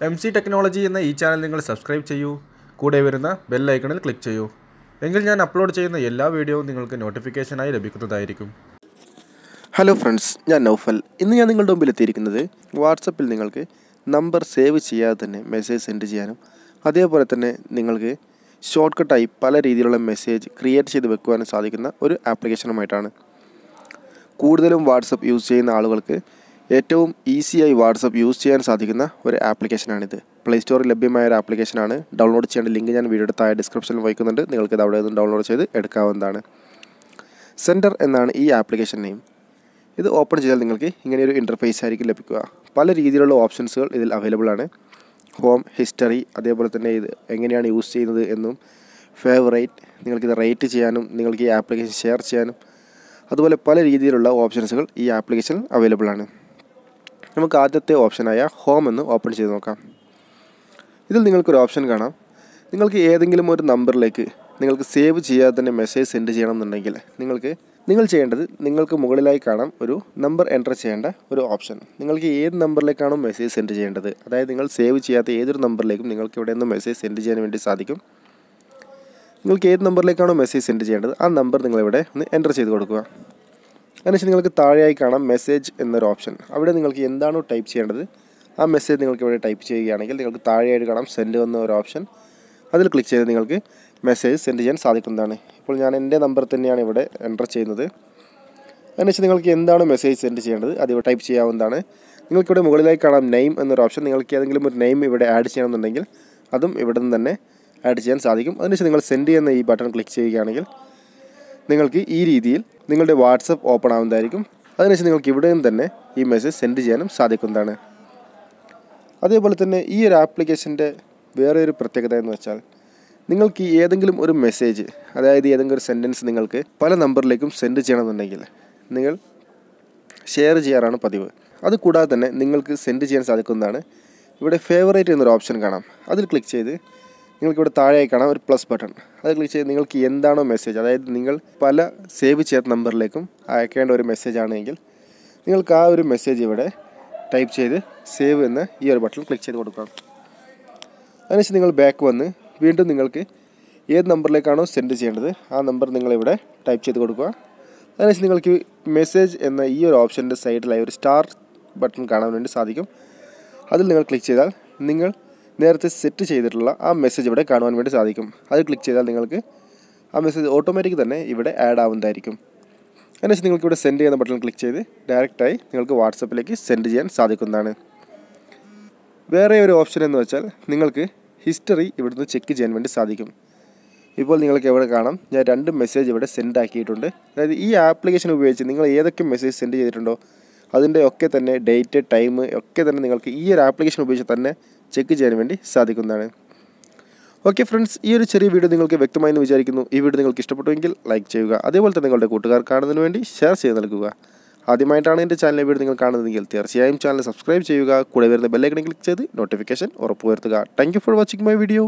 MC technology എന്ന ഈ channel നിങ്ങൾ സബ്സ്ക്രൈബ് ചെയ്യൂ. കൂടെ വരുന്ന ബെൽ ഐക്കണിൽ ക്ലിക്ക് ചെയ്യൂ. എങ്കിൽ ഞാൻ അപ്ലോഡ് ചെയ്യുന്ന എല്ലാ വീഡിയോയും നിങ്ങൾക്ക് നോട്ടിഫിക്കേഷനായി ലഭിക്കുന്നതായിരിക്കും. ഹലോ ഫ്രണ്ട്സ്, ഞാൻ നൗഫൽ. ഇന്ന് ഞാൻ നിങ്ങളുടെ മുമ്പിൽ എത്തിയിരിക്കുന്നത് വാട്സപ്പിൽ നിങ്ങൾക്ക് നമ്പർ സേവ് ചെയ്യാതെ തന്നെ മെസ്സേജ് സെൻഡ് ചെയ്യാനും അതേപോലെ തന്നെ നിങ്ങൾക്ക് ഷോർട്ട് കട്ടായി പല രീതിയിലുള്ള മെസ്സേജ് ക്രിയേറ്റ് ചെയ്ത് വെക്കുവാനും സാധിക്കുന്ന ഒരു ആപ്ലിക്കേഷനുമായിട്ടാണ്. കൂടുതലും വാട്സപ്പ് യൂസ് ചെയ്യുന്ന ആളുകൾക്ക് ഏറ്റവും ഈസിയായി വാട്സപ്പ് യൂസ് ചെയ്യാൻ സാധിക്കുന്ന ഒരു ആപ്ലിക്കേഷനാണിത്. പ്ലേ സ്റ്റോറിൽ ലഭ്യമായ ഒരു ആപ്ലിക്കേഷനാണ്. ഡൗൺലോഡ് ചെയ്യേണ്ട ലിങ്ക് ഞാൻ വീഡിയോയുടെ താഴെ ഡിസ്ക്രിപ്ഷനിൽ വയ്ക്കുന്നുണ്ട്. നിങ്ങൾക്കിത് അവിടെ നിന്ന് ഡൗൺലോഡ് ചെയ്ത് എടുക്കാവുന്നതാണ്. സെൻഡർ എന്നാണ് ഈ ആപ്ലിക്കേഷൻ നെയിം. ഇത് ഓപ്പൺ ചെയ്താൽ നിങ്ങൾക്ക് ഇങ്ങനെയൊരു ഇൻ്റർഫേസ് ആയിരിക്കും ലഭിക്കുക. പല രീതിയിലുള്ള ഓപ്ഷൻസുകൾ ഇതിൽ അവൈലബിൾ ആണ്. ഹോം, ഹിസ്റ്ററി, അതേപോലെ തന്നെ ഇത് എങ്ങനെയാണ് യൂസ് ചെയ്യുന്നത് എന്നും ഫേവറേറ്റ്, നിങ്ങൾക്കിത് റേറ്റ് ചെയ്യാനും നിങ്ങൾക്ക് ഈ ആപ്ലിക്കേഷൻ ഷെയർ ചെയ്യാനും അതുപോലെ പല രീതിയിലുള്ള ഓപ്ഷൻസുകൾ ഈ ആപ്ലിക്കേഷനിൽ അവൈലബിൾ ആണ്. നമുക്ക് ആദ്യത്തെ ഓപ്ഷനായ ഹോം എന്ന് ഓപ്പൺ ചെയ്ത് നോക്കാം. ഇതിൽ നിങ്ങൾക്കൊരു ഓപ്ഷൻ കാണാം. നിങ്ങൾക്ക് ഏതെങ്കിലും ഒരു നമ്പറിലേക്ക് നിങ്ങൾക്ക് സേവ് ചെയ്യാതെ തന്നെ മെസ്സേജ് സെൻഡ് ചെയ്യണമെന്നുണ്ടെങ്കിൽ നിങ്ങൾ ചെയ്യേണ്ടത്, നിങ്ങൾക്ക് മുകളിലായി കാണാം ഒരു നമ്പർ എൻ്റർ ചെയ്യേണ്ട ഒരു ഓപ്ഷൻ. നിങ്ങൾക്ക് ഏത് നമ്പറിലേക്കാണോ മെസ്സേജ് സെൻഡ് ചെയ്യേണ്ടത്, അതായത് നിങ്ങൾ സേവ് ചെയ്യാത്ത ഏതൊരു നമ്പറിലേക്കും നിങ്ങൾക്ക് ഇവിടെ നിന്ന് മെസ്സേജ് സെൻഡ് ചെയ്യാൻ വേണ്ടി സാധിക്കും. നിങ്ങൾക്ക് ഏത് നമ്പറിലേക്കാണോ മെസ്സേജ് സെൻഡ് ചെയ്യേണ്ടത് ആ നമ്പർ നിങ്ങളിവിടെ ഒന്ന് എൻ്റർ ചെയ്ത് കൊടുക്കുക. അതിനുശേഷം നിങ്ങൾക്ക് താഴെയായി കാണാം മെസ്സേജ് എന്നൊരു ഓപ്ഷൻ. അവിടെ നിങ്ങൾക്ക് എന്താണോ ടൈപ്പ് ചെയ്യേണ്ടത് ആ മെസ്സേജ് നിങ്ങൾക്ക് ഇവിടെ ടൈപ്പ് ചെയ്യുകയാണെങ്കിൽ നിങ്ങൾക്ക് താഴെയായിട്ട് കാണാം സെൻഡ് എന്ന ഒരു ഓപ്ഷൻ. അതിൽ ക്ലിക്ക് ചെയ്ത് നിങ്ങൾക്ക് മെസ്സേജ് സെൻഡ് ചെയ്യാൻ സാധിക്കുന്നതാണ്. ഇപ്പോൾ ഞാൻ എൻ്റെ നമ്പർ തന്നെയാണ് ഇവിടെ എൻ്റർ ചെയ്യുന്നത്. അതിനുശേഷം നിങ്ങൾക്ക് എന്താണ് മെസ്സേജ് സെൻഡ് ചെയ്യേണ്ടത് അത് ഇവിടെ ടൈപ്പ് ചെയ്യാവുന്നതാണ്. നിങ്ങൾക്കിവിടെ മുകളിലായി കാണാം നെയിം എന്നൊരു ഓപ്ഷൻ. നിങ്ങൾക്ക് ഏതെങ്കിലും ഒരു നെയിം ഇവിടെ ആഡ് ചെയ്യണമെന്നുണ്ടെങ്കിൽ അതും ഇവിടെ നിന്ന് തന്നെ ആഡ് ചെയ്യാൻ സാധിക്കും. അതിനുശേഷം നിങ്ങൾ സെൻഡ് ചെയ്യുന്ന ഈ ബട്ടൺ ക്ലിക്ക് ചെയ്യുകയാണെങ്കിൽ നിങ്ങൾക്ക് ഈ രീതിയിൽ നിങ്ങളുടെ വാട്സപ്പ് ഓപ്പൺ ആവുന്നതായിരിക്കും. അതിനുശേഷം നിങ്ങൾക്ക് ഇവിടെ നിന്ന് തന്നെ ഈ മെസ്സേജ് സെൻഡ് ചെയ്യാനും സാധിക്കുന്നതാണ്. അതേപോലെ തന്നെ ഈ ഒരു ആപ്ലിക്കേഷൻ്റെ വേറെ ഒരു പ്രത്യേകത എന്ന് വെച്ചാൽ നിങ്ങൾക്ക് ഏതെങ്കിലും ഒരു മെസ്സേജ്, അതായത് ഏതെങ്കിലും ഒരു സെൻറ്റൻസ് നിങ്ങൾക്ക് പല നമ്പറിലേക്കും സെൻഡ് ചെയ്യണമെന്നുണ്ടെങ്കിൽ നിങ്ങൾ ഷെയർ ചെയ്യാറാണ് പതിവ്. അതുകൂടാതെ തന്നെ നിങ്ങൾക്ക് സെൻഡ് ചെയ്യാൻ സാധിക്കുന്നതാണ്. ഇവിടെ ഫേവറേറ്റ് എന്നൊരു ഓപ്ഷൻ കാണാം. അതിൽ ക്ലിക്ക് ചെയ്ത് നിങ്ങൾക്കിവിടെ താഴെയായി കാണാം ഒരു പ്ലസ് ബട്ടൺ. അത് ക്ലിക്ക് ചെയ്ത് നിങ്ങൾക്ക് എന്താണോ മെസ്സേജ്, അതായത് നിങ്ങൾ പല സേവ് ചെയ്യാത്ത നമ്പറിലേക്കും അയക്കേണ്ട ഒരു മെസ്സേജ് ആണെങ്കിൽ നിങ്ങൾക്ക് ആ ഒരു മെസ്സേജ് ഇവിടെ ടൈപ്പ് ചെയ്ത് സേവ് എന്ന ഈ ഒരു ബട്ടൺ ക്ലിക്ക് ചെയ്ത് കൊടുക്കണം. അതിനുശേഷം നിങ്ങൾ ബാക്ക് വന്ന് വീണ്ടും നിങ്ങൾക്ക് ഏത് നമ്പറിലേക്കാണോ സെൻഡ് ചെയ്യേണ്ടത് ആ നമ്പർ നിങ്ങളിവിടെ ടൈപ്പ് ചെയ്ത് കൊടുക്കുക. അതിനുശേഷം നിങ്ങൾക്ക് മെസ്സേജ് എന്ന ഈ ഒരു ഓപ്ഷൻ്റെ സൈഡിലായി ഒരു സ്റ്റാർ ബട്ടൺ കാണാൻ വേണ്ടി സാധിക്കും. അതിൽ നിങ്ങൾ ക്ലിക്ക് ചെയ്താൽ നിങ്ങൾ നേരത്തെ സെറ്റ് ചെയ്തിട്ടുള്ള ആ മെസ്സേജ് ഇവിടെ കാണുവാൻ വേണ്ടി സാധിക്കും. അത് ക്ലിക്ക് ചെയ്താൽ നിങ്ങൾക്ക് ആ മെസ്സേജ് ഓട്ടോമാറ്റിക് തന്നെ ഇവിടെ ആഡ് ആവുന്നതായിരിക്കും. അതിനുശേഷം നിങ്ങൾക്കിവിടെ സെൻഡ് ചെയ്യുന്ന ബട്ടൺ ക്ലിക്ക് ചെയ്ത് ഡയറക്റ്റായി നിങ്ങൾക്ക് വാട്സപ്പിലേക്ക് സെൻഡ് ചെയ്യാൻ സാധിക്കുന്നതാണ്. വേറെ ഒരു ഓപ്ഷൻ എന്ന് വെച്ചാൽ നിങ്ങൾക്ക് ഹിസ്റ്ററി ഇവിടുന്ന് ചെക്ക് ചെയ്യാൻ വേണ്ടി സാധിക്കും. ഇപ്പോൾ നിങ്ങൾക്ക് എവിടെ കാണാം ഞാൻ 2 മെസ്സേജ് ഇവിടെ സെൻഡ് ആക്കിയിട്ടുണ്ട്. അതായത് ഈ ആപ്ലിക്കേഷൻ ഉപയോഗിച്ച് നിങ്ങൾ ഏതൊക്കെ മെസ്സേജ് സെൻഡ് ചെയ്തിട്ടുണ്ടോ അതിൻ്റെ ഒക്കെ തന്നെ ഡേറ്റ്, ടൈം ഒക്കെ തന്നെ നിങ്ങൾക്ക് ഈ ഒരു ആപ്ലിക്കേഷൻ ഉപയോഗിച്ച് തന്നെ ചെക്ക് ചെയ്യാൻ വേണ്ടി സാധിക്കുന്നതാണ്. ഓക്കെ ഫ്രണ്ട്സ്, ഈ ഒരു ചെറിയ വീഡിയോ നിങ്ങൾക്ക് വ്യക്തമായി എന്ന് വിചാരിക്കുന്നു. ഈ വീഡിയോ നിങ്ങൾക്ക് ഇഷ്ടപ്പെട്ടുവെങ്കിൽ ലൈക്ക് ചെയ്യുക. അതേപോലെ തന്നെ നിങ്ങളുടെ കൂട്ടുകാർ കാണുന്നതിന് വേണ്ടി ഷെയർ ചെയ്ത് നൽകുക. ആദ്യമായിട്ടാണ് എൻ്റെ ചാനലിലെ വീഡിയോ നിങ്ങൾ കാണുന്നതെങ്കിൽ തീർച്ചയായും ചാനൽ സബ്സ്ക്രൈബ് ചെയ്യുക. കൂടെ വരുന്ന ബെൽ ഐക്കൺ ക്ലിക്ക് ചെയ്ത് നോട്ടിഫിക്കേഷൻ ഉറപ്പുവരുത്തുക. Thank you for watching my video.